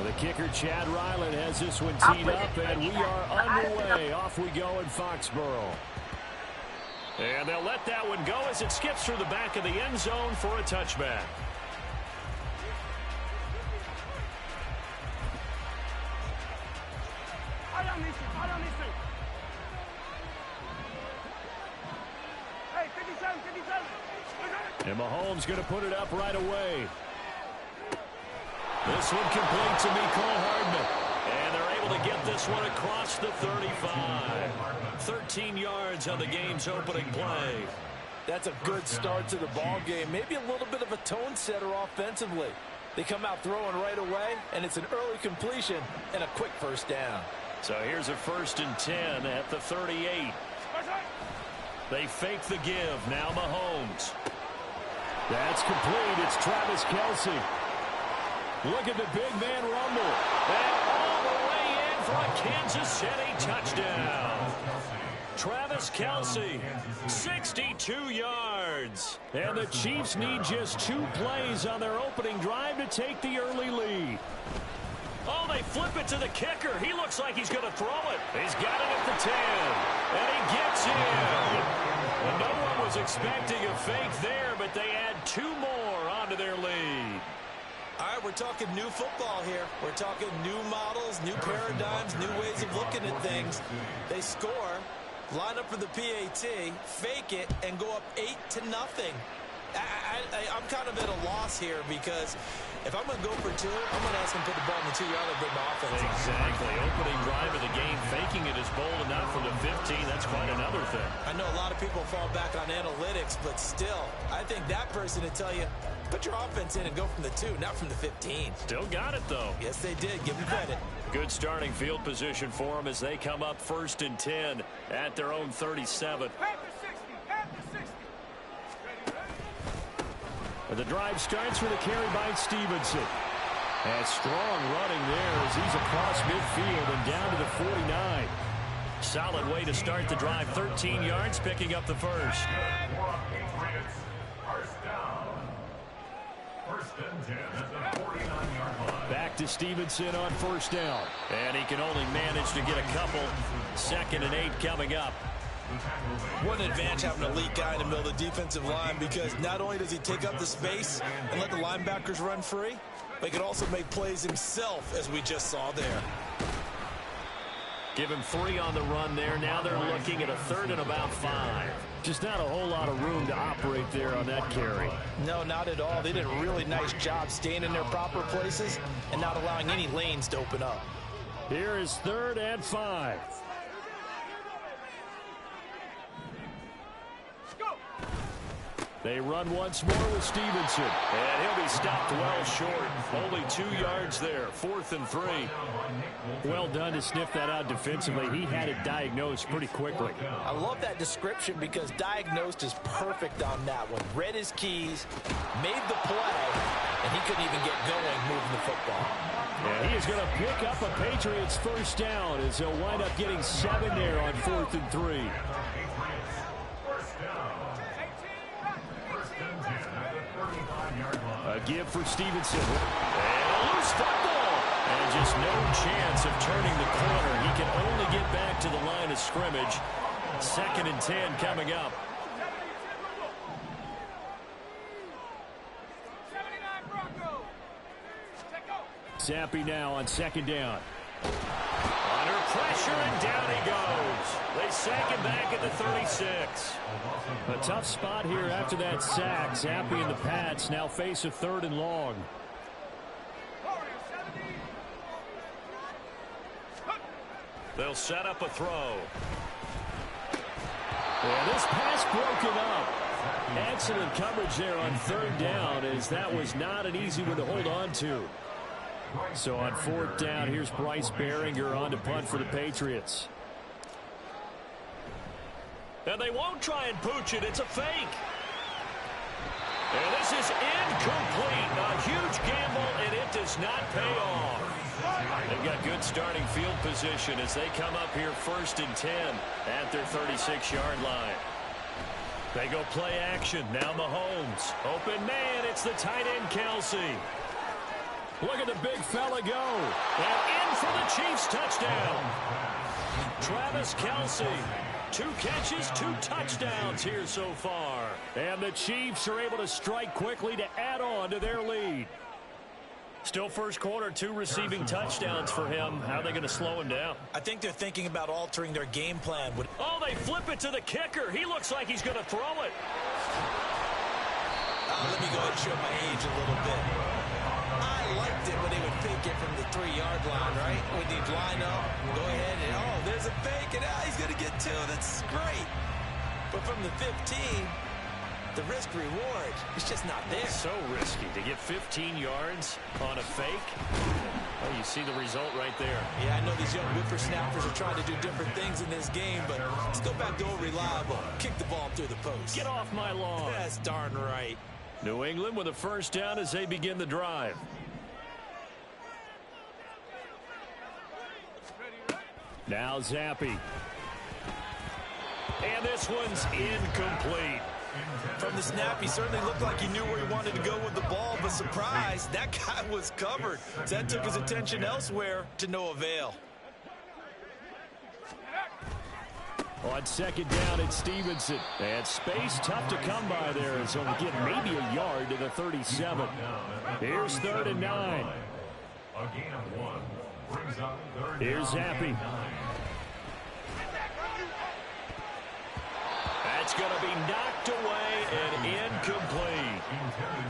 Well, the kicker, Chad Ryland, has this one teed up, and we are underway. Off we go in Foxborough. And they'll let that one go as it skips through the back of the end zone for a touchback. And Mahomes going to put it up right away. This one complete to Mecole Hardman. And they're able to get this one across the 35. 13 yards on the game's opening play. That's a good start to the ball game. Maybe a little bit of a tone setter offensively. They come out throwing right away, and it's an early completion and a quick first down. So here's a 1st and 10 at the 38. They fake the give. Now Mahomes. That's complete. It's Travis Kelce. Look at the big man rumble. And all the way in for a Kansas City touchdown. Travis Kelce, 62 yards. And the Chiefs need just 2 plays on their opening drive to take the early lead. Oh, they flip it to the kicker. He looks like he's going to throw it. He's got it at the 10. And he gets in. And no one was expecting a fake there, but they add 2 more onto their lead. All right, we're talking new football here. We're talking new models, new paradigms, new ways of looking at things. They score, line up for the PAT, fake it, and go up 8-0. I'm kind of at a loss here because if I'm going to go for 2, I'm going to ask him to put the ball in the 2-yard line and bring my offense. Exactly. Opening drive of the game, faking it is bold enough from the 15. That's quite another thing. I know a lot of people fall back on analytics, but still, I think that person would tell you, put your offense in and go from the 2, not from the 15. Still got it, though. Yes, they did. Give them credit. Good starting field position for them as they come up 1st and 10 at their own 37. The drive starts with a carry by Stevenson. And strong running there as he's across midfield and down to the 49. Solid way to start the drive. 13 yards, picking up the first. Back to Stevenson on 1st down. And he can only manage to get a couple. 2nd and 8 coming up. What an advantage having an elite guy in the middle of the defensive line, because not only does he take up the space and let the linebackers run free, but he can also make plays himself, as we just saw there. Give him 3 on the run there. Now they're looking at a 3rd and about 5. Just not a whole lot of room to operate there on that carry. No, not at all. They did a really nice job staying in their proper places and not allowing any lanes to open up. Here is 3rd and 5. They run once more with Stevenson. And he'll be stopped well short. Only 2 yards there. 4th and 3. Well done to sniff that out defensively. He had it diagnosed pretty quickly. I love that description because diagnosed is perfect on that one. Read his keys, made the play, and he couldn't even get going moving the football. And he is going to pick up a Patriots 1st down as he'll wind up getting 7 there on 4th and 3. A give for Stevenson. And a loose football. And just no chance of turning the corner. He can only get back to the line of scrimmage. 2nd and 10 coming up. Zampi now on 2nd down. Under pressure, and down he goes. They sack him back at the 36. A tough spot here after that sack. Zampi and the Pats now face a 3rd and long. They'll set up a throw. And this pass broken up. Excellent coverage there on 3rd down, as that was not an easy one to hold on to. So on 4th down, here's Bryce Baringer on to punt for the Patriots. And they won't try and pooch it. It's a fake. And this is incomplete. A huge gamble, and it does not pay off. They've got good starting field position as they come up here 1st and 10 at their 36-yard line. They go play action. Now Mahomes. Open man. It's the tight end, Kelce. Look at the big fella go. And in for the Chiefs touchdown. Travis Kelce. 2 catches, 2 touchdowns here so far. And the Chiefs are able to strike quickly to add on to their lead. Still first quarter, 2 receiving touchdowns for him. How are they going to slow him down? I think they're thinking about altering their game plan. Oh, they flip it to the kicker. He looks like he's going to throw it. Let me go ahead and show my age a little bit. I liked it when they would fake it from the 3-yard line, right? When they'd line up, go ahead and, oh, there's a fake, and he's going to get 2. That's great. But from the 15, the risk-reward is just not there. So risky to get 15 yards on a fake. Oh, you see the result right there. Yeah, I know these young whippersnappers are trying to do different things in this game, but let's go back to old reliable. Kick the ball through the post. Get off my lawn. That's darn right. New England with a first down as they begin the drive. Now Zappe. And this one's incomplete. From the snap, he certainly looked like he knew where he wanted to go with the ball, but surprise, that guy was covered. So that took his attention elsewhere to no avail. On second down, it's Stevenson. And space tough to come by there as he'll get maybe a yard to the 37. Here's 3rd and 9. Here's Zappe. That's going to be knocked away and incomplete.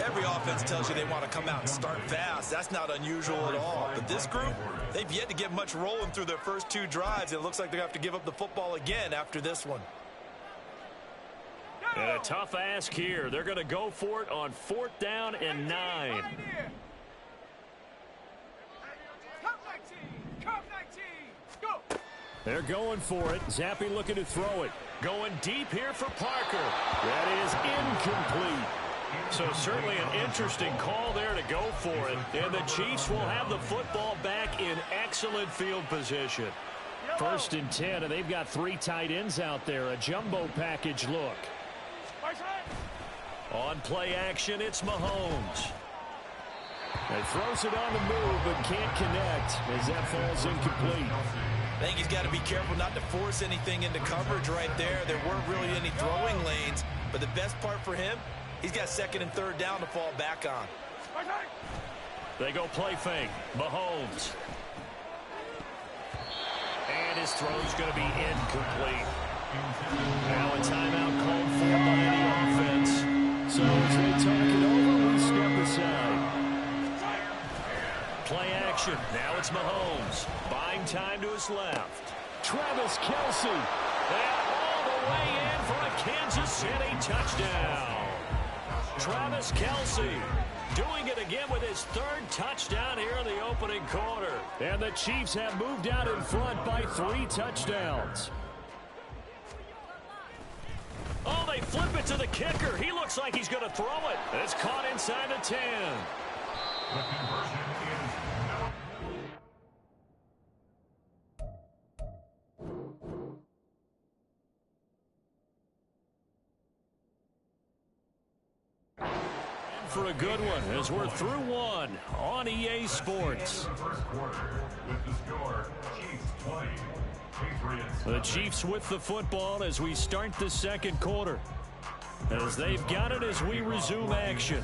Every offense tells you they want to come out and start fast. That's not unusual at all. But this group, they've yet to get much rolling through their first 2 drives. It looks like they're going to have to give up the football again after this one. And a tough ask here. They're going to go for it on 4th down and 9. They're going for it. Zappe looking to throw it. Going deep here for Parker. That is incomplete. So certainly an interesting call there to go for it. And the Chiefs will have the football back in excellent field position. 1st and 10, and they've got 3 tight ends out there. A jumbo package look. On play action, it's Mahomes. He throws it on the move, but can't connect as that falls incomplete. I think he's got to be careful not to force anything into coverage right there. There weren't really any throwing lanes, but the best part for him, he's got 2nd and 3rd down to fall back on. They go play fake. Mahomes. And his throw's going to be incomplete. Now a timeout called for by the offense. So as they talk it over, we step aside. Play action. Now it's Mahomes. Buying time to his left. Travis Kelce. And all the way in for a Kansas City touchdown. Travis Kelce doing it again with his 3rd touchdown here in the opening quarter. And the Chiefs have moved out in front by 3 touchdowns. Oh, they flip it to the kicker. He looks like he's going to throw it. It's caught inside the 10. The conversion is for a good one as we're through 1 on EA Sports. The Chiefs with the football as we start the 2nd quarter. As they've got it as we resume action.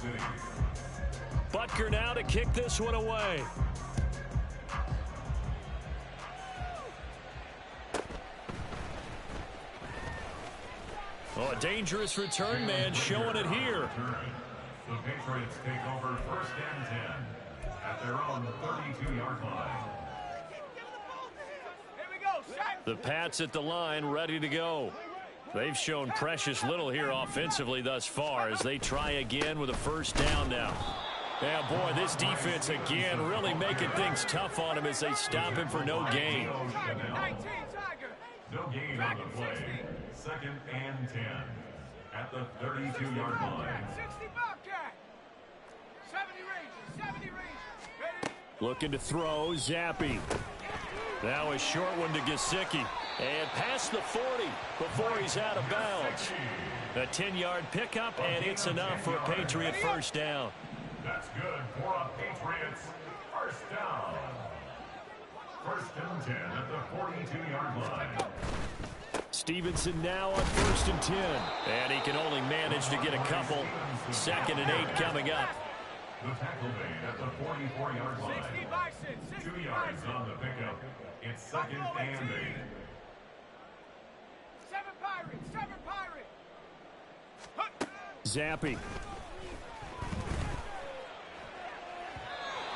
Butker now to kick this one away. Oh, a dangerous return man showing it here. The Patriots take over 1st and 10 at their own 32-yard line. The Pats at the line ready to go. They've shown precious little here offensively thus far as they try again with a 1st down now. Yeah, boy, this defense again really making things tough on him as they stop him for no gain. No gain on the play. 2nd and 10 at the 32-yard line. Looking to throw, Zappe. Now a short one to Gesicki. And past the 40 before he's out of bounds. A 10-yard pickup, and it's enough for a Patriot 1st down. That's good for a Patriots first down. First and 10 at the 42-yard line. Stevenson now on 1st and 10. And he can only manage to get a couple. 2nd and 8 coming up. The tackle made at the 44-yard line. 2 yards on the pickup. It's 2nd and 8. 7 Pirates. Zampi.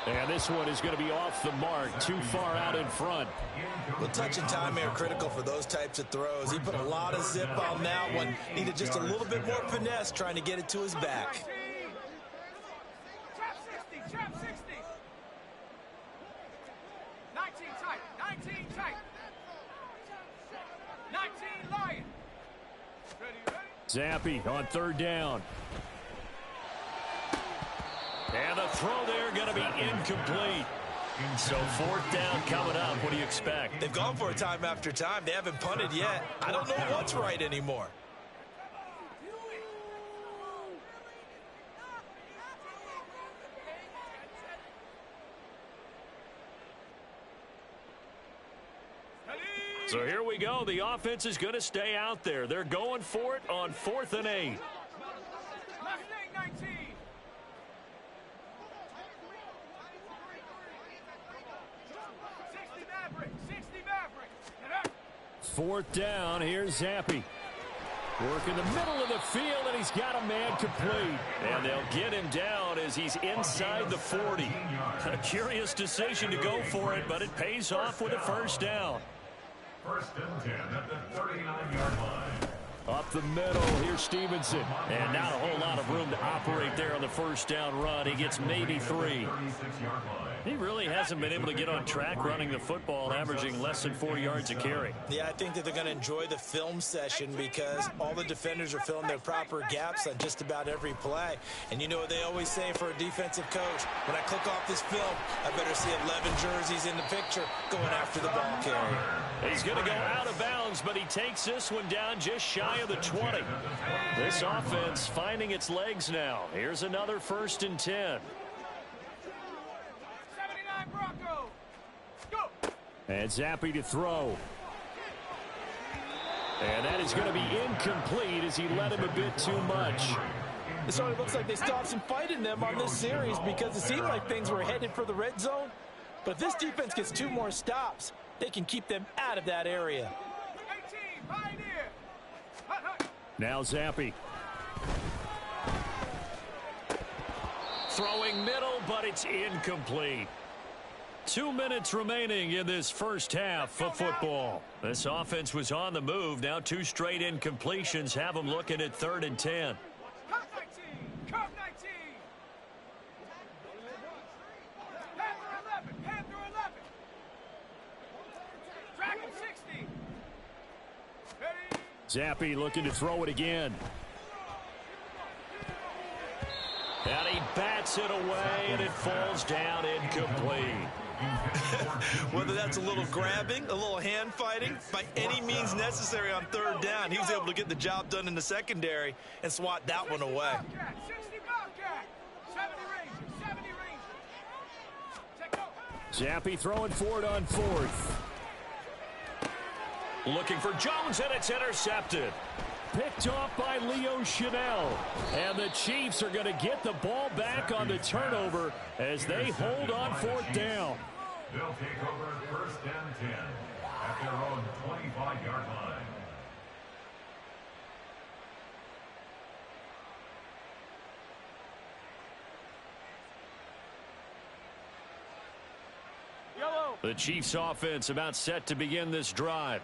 And this one is going to be off the mark, too far out in front. Well, touch and timing are critical for those types of throws. He put a lot of zip on that one. Needed just a little bit more finesse trying to get it to his back. Trap 60. 19 tight. 19 Lion. Zampi on 3rd down. And the throw there going to be incomplete. So 4th down coming up. What do you expect? They've gone for it time after time. They haven't punted yet. I don't know what's right anymore. So here we go. The offense is going to stay out there. They're going for it on 4th and 8. Mustang 19. 60 Maverick. 4th down. Here's Zampi. Work in the middle of the field, and he's got a man complete. And they'll get him down as he's inside the 40. A curious decision to go for it, but it pays off with a 1st down. 1st and 10 at the 39-yard line. Up the middle, here's Stevenson. And not a whole lot of room to operate there on the 1st down run. He gets maybe 3. He really hasn't been able to get on track running the football, averaging less than 4 yards a carry. Yeah, I think that they're going to enjoy the film session because all the defenders are filling their proper gaps on just about every play. And you know what they always say for a defensive coach? When I click off this film, I better see 11 jerseys in the picture going after the ball carrier. He's going to go out of bounds, but he takes this one down just shy of the 20. This offense finding its legs now. Here's another 1st and 10. 79 Bronco. Go. And Zampi to throw. And that is going to be incomplete as he let him a bit too much. It sort of looks like they stopped some fight in them on this series because it seemed like things were headed for the red zone. But if this defense gets 2 more stops, they can keep them out of that area. 18 Pioneer. Now Zampi. Throwing middle, but it's incomplete. 2 minutes remaining in this first half of football. This offense was on the move. Now 2 straight incompletions have them looking at 3rd and 10. Curve 19. Panther 11. Dragon 60. Ready. Zampi looking to throw it again. And he bats it away, and it falls down incomplete. Whether that's a little grabbing, a little hand fighting, by any means necessary on 3rd down, he was able to get the job done in the secondary and swat that one away. 60 Bobcat. 70 Rangers. Check out. Zampi throwing for it on 4th. Looking for Jones, and it's intercepted. Picked off by Leo Chanel. And the Chiefs are going to get the ball back on the turnover as they hold on 4th down. They'll take over 1st and 10 at their own 25-yard line. Yellow. The Chiefs offense about set to begin this drive.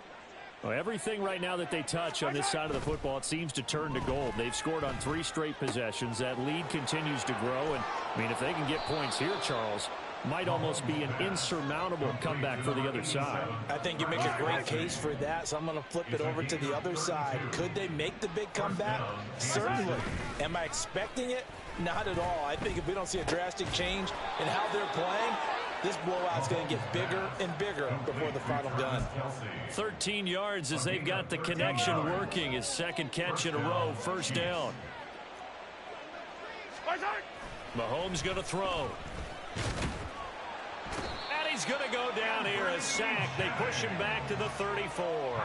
Well, everything right now that they touch on this side of the football, it seems to turn to gold. They've scored on 3 straight possessions. That lead continues to grow. And, I mean, if they can get points here, Charles, might almost be an insurmountable comeback for the other side. I think you make a great case for that, so I'm going to flip it over to the other side. Could they make the big comeback? Certainly. Am I expecting it? Not at all. I think if we don't see a drastic change in how they're playing, this blowout's going to get bigger and bigger before the final gun. 13 yards as they've got the connection working. His 2nd catch in a row, 1st down. Mahomes going to throw. he's going to go down here, a sack. They push him back to the 34.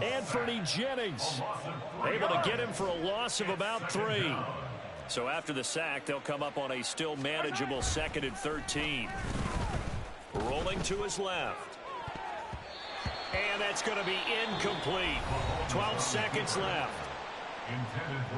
Anthony Jennings able to get him for a loss of about 3. So after the sack, they'll come up on a still manageable 2nd and 13. Rolling to his left. And that's going to be incomplete. 12 seconds left.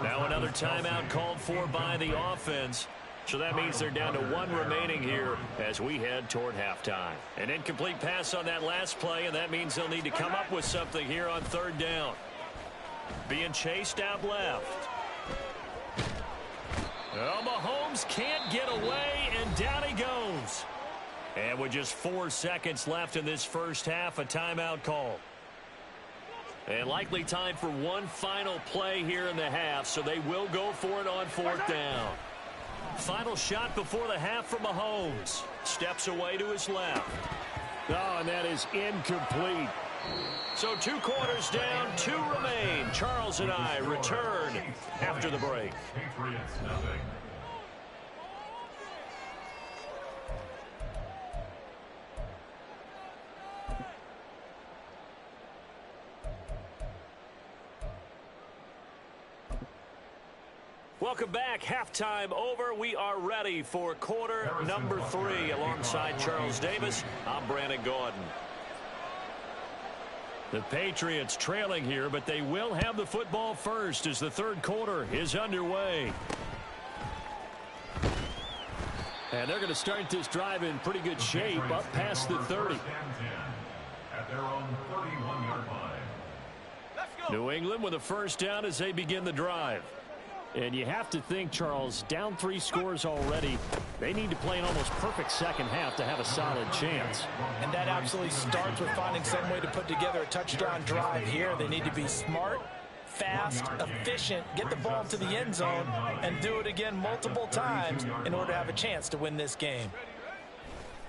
Now another timeout called for by the offense. So that means they're down to 1 remaining here as we head toward halftime. An incomplete pass on that last play, and that means they'll need to come up with something here on 3rd down. Being chased out left. Well, Mahomes can't get away, and down he goes. And with just 4 seconds left in this first half, a timeout call. And likely time for one final play here in the half, so they will go for it on 4th down. Final shot before the half for Mahomes. Steps away to his left. Oh, and that is incomplete. So 2 quarters down, 2 remain. Charles and I return after the break. Patriots nothing. Welcome back. Halftime over. We are ready for quarter number 3. Alongside Charles Davis, I'm Brandon Gaudin. The Patriots trailing here, but they will have the football first as the 3rd quarter is underway. And they're going to start this drive in pretty good shape, up past the 30. At their own 31-yard line. New England with a first down as they begin the drive. And you have to think, Charles, down 3 scores already. They need to play an almost perfect second half to have a solid chance. And that absolutely starts with finding some way to put together a touchdown drive here. They need to be smart, fast, efficient, get the ball to the end zone, and do it again multiple times in order to have a chance to win this game.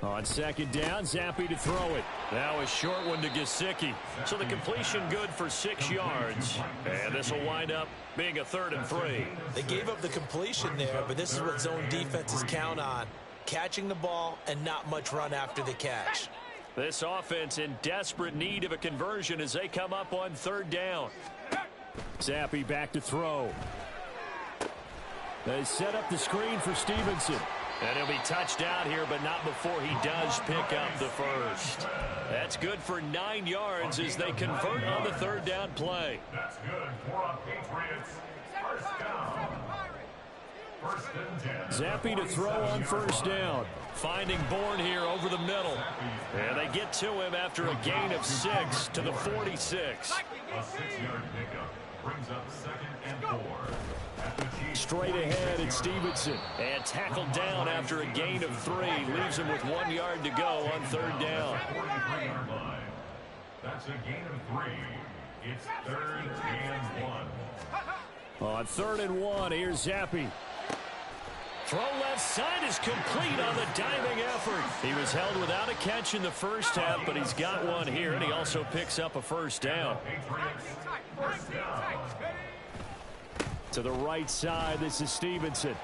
On 2nd down, Zappe to throw it. Now a short one to Gesicki. So the completion good for 6 yards. And this will wind up being a 3rd and 3. They gave up the completion there, but this is what zone defenses count on. Catching the ball and not much run after the catch. This offense in desperate need of a conversion as they come up on 3rd down. Zappe back to throw. They set up the screen for Stevenson. And he'll be touched out here, but not before he does pick up the first. That's good for 9 yards as they convert on the 3rd down play. That's good for a Patriots first down. 1st and 10. Zappe to throw on 1st down. Finding Bourne here over the middle. And they get to him after a gain of 6 to the 46. A 6-yard pickup brings up 2nd and 4. Straight ahead, it's Stevenson. And tackled down after a gain of 3. Leaves him with 1 yard to go on 3rd down. That's a gain of 3. It's 3rd and 1. On 3rd and 1, here's Zappe. Throw left side is complete on the diving effort. He was held without a catch in the first half, but he's got one here, and he also picks up a first down. To the right side, this is Stevenson.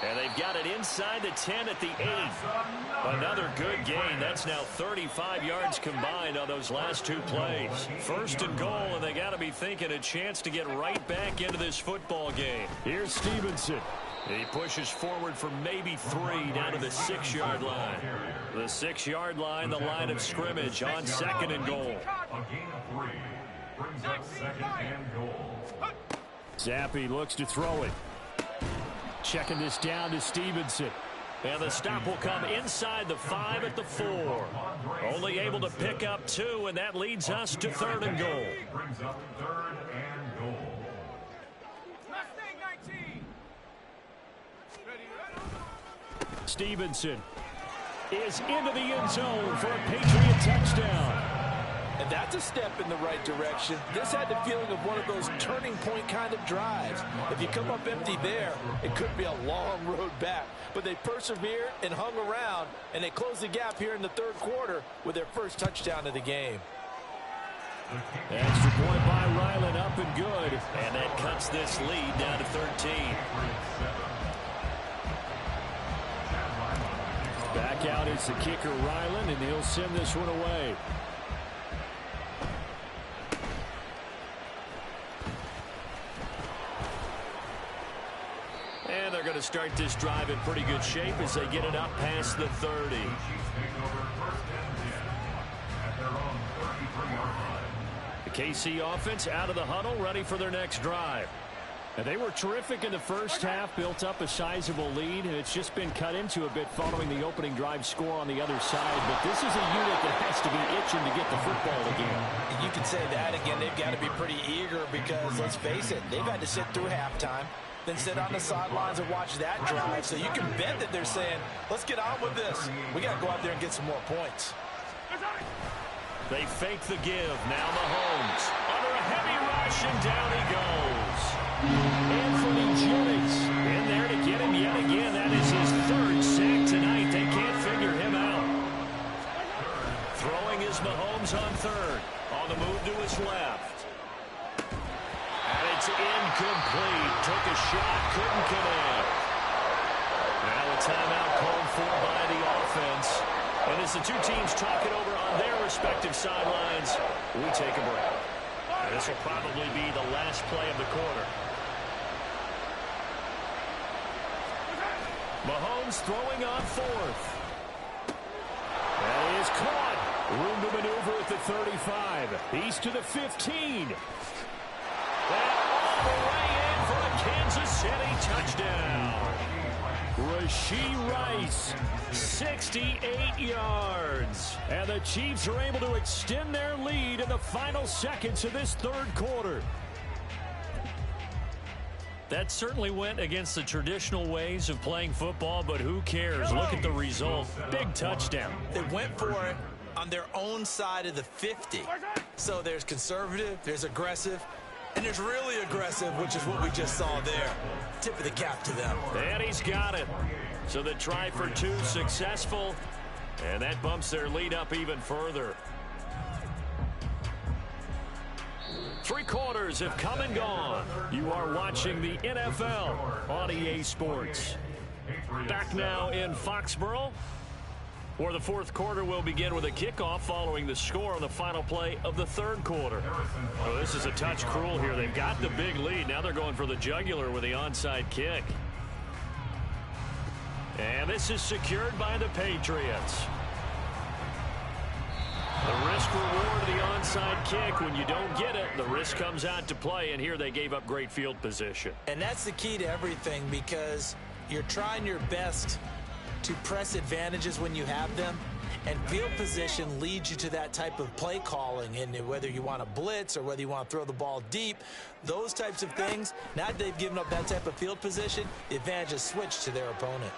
And they've got it inside the 10 at the 8. Another good gain. That's now 35 yards combined on those last 2 plays. 1st and goal, and they got to be thinking a chance to get right back into this football game. Here's Stevenson. He pushes forward for maybe 3 down to the 6-yard line. The 6-yard line, the line of scrimmage on 2nd and goal. A gain of 3 brings up 2nd and goal. Zappe looks to throw it. Checking this down to Stevenson. And the stop will come inside the 5 at the 4. Only able to pick up 2, and that leads us to 3rd and goal. Brings up 3rd and goal. Stevenson is into the end zone for a Patriot touchdown. And that's a step in the right direction. This had the feeling of one of those turning point kind of drives. If you come up empty there, it could be a long road back. But they persevered and hung around, and they closed the gap here in the 3rd quarter with their first touchdown of the game. Extra point by Ryland, up and good. And that cuts this lead down to 13. Back out is the kicker, Ryland, and he'll send this one away. And they're going to start this drive in pretty good shape as they get it up past the 30. The KC offense out of the huddle, ready for their next drive. And they were terrific in the first half, built up a sizable lead, and it's just been cut into a bit following the opening drive score on the other side. But this is a unit that has to be itching to get the football again. You can say that again. They've got to be pretty eager because, let's face it, they've had to sit through halftime, then sit on the sidelines and watch that drive. So you can bet that they're saying, let's get on with this. We got to go out there and get some more points. They fake the give. Now Mahomes under a heavy rush, and down he goes. Anthony Jennings in there to get him yet again. That is his third sack tonight. They can't figure him out. Throwing is Mahomes on third. On the move to his left. And it's incomplete. Took a shot, couldn't connect. Now a timeout called for by the offense. And as the two teams talk it over on their respective sidelines, we take a break. And this will probably be the last play of the quarter. Mahomes throwing on fourth. That is caught. Room to maneuver at the 35. He's to the 15. And all the way in for a Kansas City touchdown. Rashee Rice, 68 yards. And the Chiefs are able to extend their lead in the final seconds of this third quarter. That certainly went against the traditional ways of playing football, but who cares? Look at the result. Big touchdown. They went for it on their own side of the 50. So there's conservative, there's aggressive, and there's really aggressive, which is what we just saw there. Tip of the cap to them. And he's got it. So the try for two successful, and that bumps their lead up even further. Three quarters have come and gone. You are watching the NFL on EA Sports. Back now in Foxborough, where the fourth quarter will begin with a kickoff following the score on the final play of the third quarter. Oh, this is a touch cruel here. They've got the big lead. Now they're going for the jugular with the onside kick. And this is secured by the Patriots. The risk-reward of the onside kick, when you don't get it, the risk comes out to play, and here they gave up great field position. And that's the key to everything, because you're trying your best to press advantages when you have them, and field position leads you to that type of play calling, and whether you want to blitz or whether you want to throw the ball deep, those types of things. Now that they've given up that type of field position, the advantage is switched to their opponent.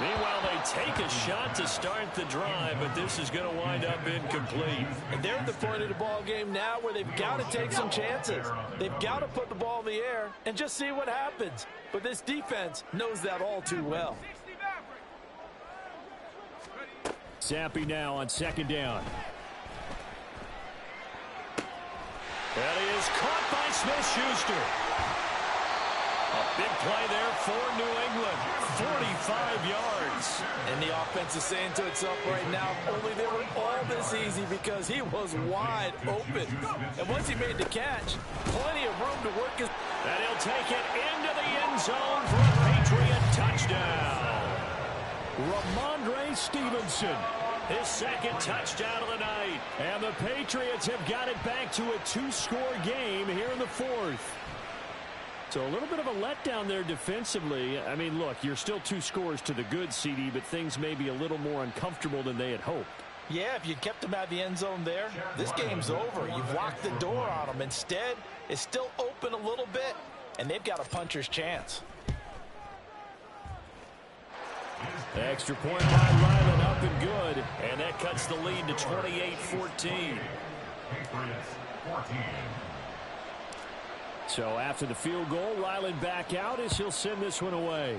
Meanwhile, they take a shot to start the drive, but this is going to wind up incomplete. And they're at the point of the ball game now where they've got to take some chances. They've got to put the ball in the air and just see what happens. But this defense knows that all too well. Zampi now on second down. That is caught by Smith-Schuster. A big play there for New England. 45 yards. And the offense is saying to itself right now, only they were all this easy because he was wide open. And once he made the catch, plenty of room to work his... And he'll take it into the end zone for a Patriot touchdown. Ramondre Stevenson, his second touchdown of the night. And the Patriots have got it back to a two-score game here in the fourth. So a little bit of a letdown there defensively. I mean, look, you're still 2 scores to the good, CD, but things may be a little more uncomfortable than they had hoped. Yeah, if you kept them out of the end zone there, this game's over. You've locked the door on them. Instead, it's still open a little bit, and they've got a puncher's chance. Extra point by Ryland, up and good. And that cuts the lead to 28-14. So after the field goal, Ryland back out as he'll send this one away.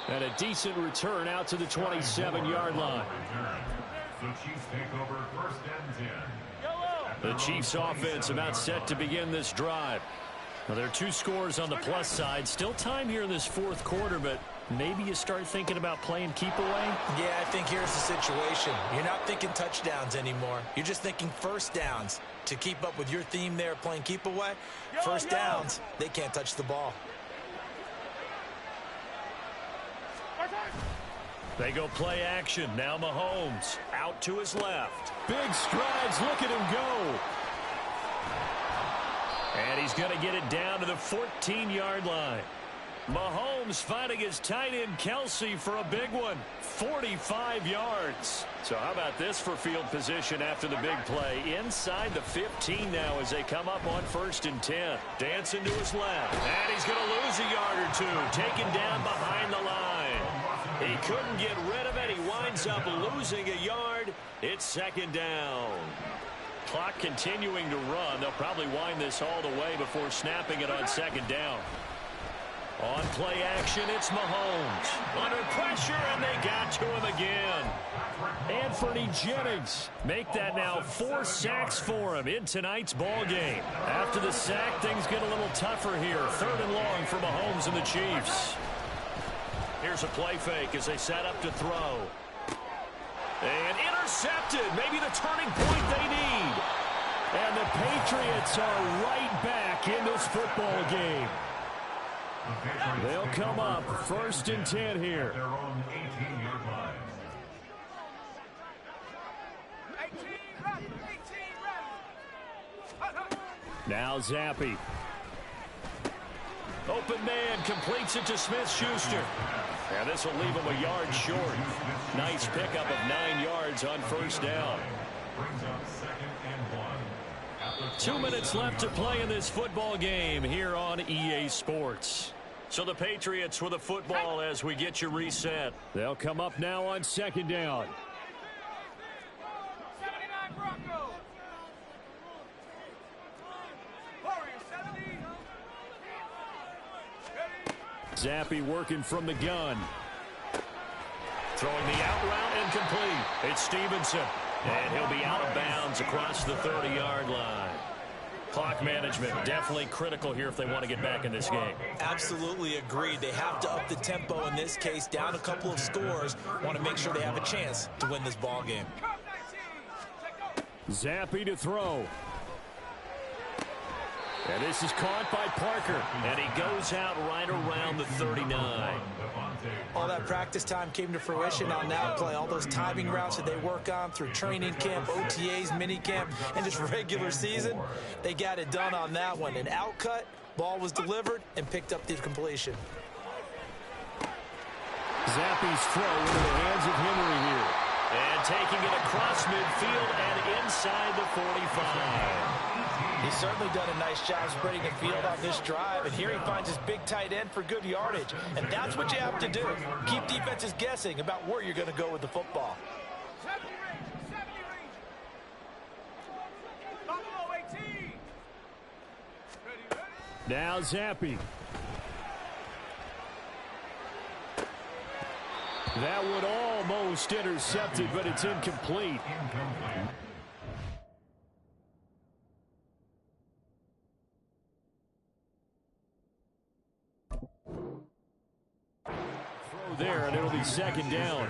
And a decent return out to the 27-yard line. The Chiefs offense about set to begin this drive. Well, there are two scores on the plus side. Still time here in this fourth quarter, but maybe you start thinking about playing keep away? Yeah, I think here's the situation. You're not thinking touchdowns anymore. You're just thinking first downs. To keep up with your theme there, playing keep away, first downs, they can't touch the ball. They go play action. Now Mahomes out to his left. Big strides. Look at him go. And he's going to get it down to the 14-yard line. Mahomes finding his tight end Kelce for a big one. 45 yards. So how about this for field position after the big play? Inside the 15 now as they come up on 1st and 10. Dancing to his left. And he's going to lose a yard or two. Taken down behind the line. He couldn't get rid of it. He winds up losing a yard. It's 2nd down. Clock continuing to run. They'll probably wind this all the way before snapping it on 2nd down. On play action, it's Mahomes. Under pressure, and they got to him again. Anthony Jennings make that now 4 sacks for him in tonight's ball game. After the sack, things get a little tougher here. 3rd and long for Mahomes and the Chiefs. Here's a play fake as they set up to throw. And intercepted. Maybe the turning point they need. And the Patriots are right back in this football game. They'll come up 1st and 10 here. Their own 18-yard line. 18 ready. Now Zappe. Open man completes it to Smith-Schuster. And this will leave him a yard short. Nice pickup of 9 yards on 1st down. Brings up 2nd and 1. 2 minutes left to play in this football game here on EA Sports. So the Patriots with the football as we get you reset. They'll come up now on 2nd down. 79 Broncos. Warriors 70. Ready. Zappe working from the gun. Throwing the out route incomplete. It's Stevenson. And he'll be out of bounds across the 30-yard line. Clock management definitely critical here if they want to get back in this game. Absolutely agreed. They have to up the tempo in this case, down a couple of scores. Want to make sure they have a chance to win this ball game. Zappe to throw. And this is caught by Parker. And he goes out right around the 39. All that practice time came to fruition on that play. All those timing routes that they work on through training camp, OTAs, mini camp, and just regular season, they got it done on that one. An outcut, ball was delivered, and picked up the completion. Zappe's throw into the hands of Henry here. And taking it across midfield and inside the 45. He's certainly done a nice job spreading the field on this drive, and here he finds his big tight end for good yardage. And that's what you have to do. Keep defenses guessing about where you're going to go with the football. 70 range. Buffalo 18. Ready. Now Zappe. That one almost intercepted, but it's incomplete. Throw there, and it'll be 2nd down.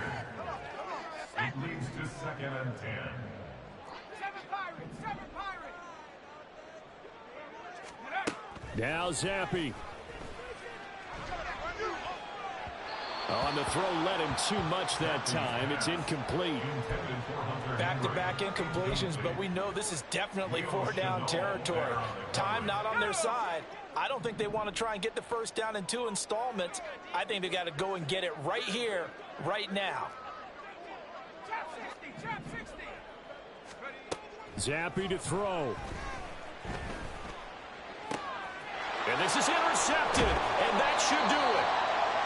It leads to 2nd and 10. 7 Pirates. Now Zappe. On the throw, led him too much that time. It's incomplete. Back-to-back incompletions, but we know this is definitely 4-down territory. Time not on their side. I don't think they want to try and get the 1st down in 2 installments. I think they got to go and get it right here, right now. Trap 60. Zappe to throw. And this is intercepted, and that should do it.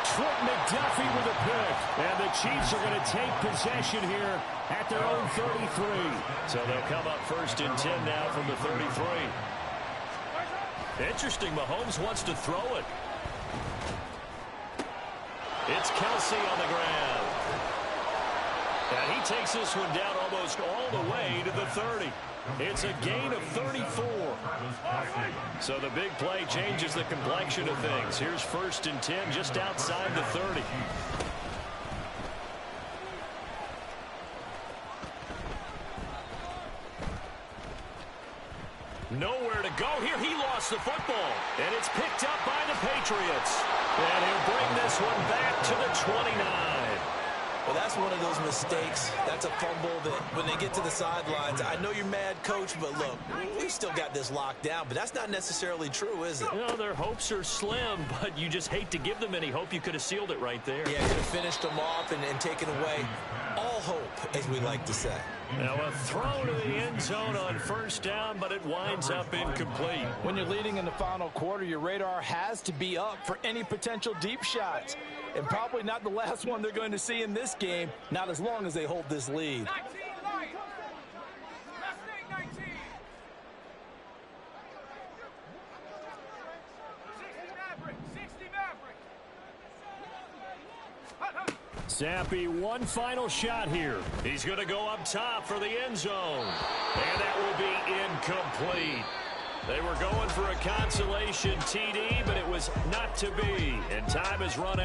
Trent McDuffie with a pick. And the Chiefs are going to take possession here at their own 33. So they'll come up 1st and 10 now from the 33. Interesting, Mahomes wants to throw it. It's Kelce on the ground. And he takes this one down almost all the way to the 30. It's a gain of 34. So the big play changes the complexion of things. Here's 1st and 10 just outside the 30. Nowhere to go here. He lost the football. And it's picked up by the Patriots. And he'll bring this one back to the 29. Well, that's one of those mistakes. That's a fumble that when they get to the sidelines, I know you're mad, Coach, but look, we still got this locked down. But that's not necessarily true, is it? You know, their hopes are slim, but you just hate to give them any hope. You could have sealed it right there. Yeah, could have finished them off and taken away all hope, as we like to say. Now a throw to the end zone on 1st down, but it winds up incomplete. When you're leading in the final quarter, your radar has to be up for any potential deep shots. And probably not the last one they're going to see in this game, not as long as they hold this lead. 19 Lions. Last thing, 19. 60 Maverick. 60 Maverick. Zappe, one final shot here. He's going to go up top for the end zone. And that will be incomplete. They were going for a consolation TD, but it was not to be. And time has run out.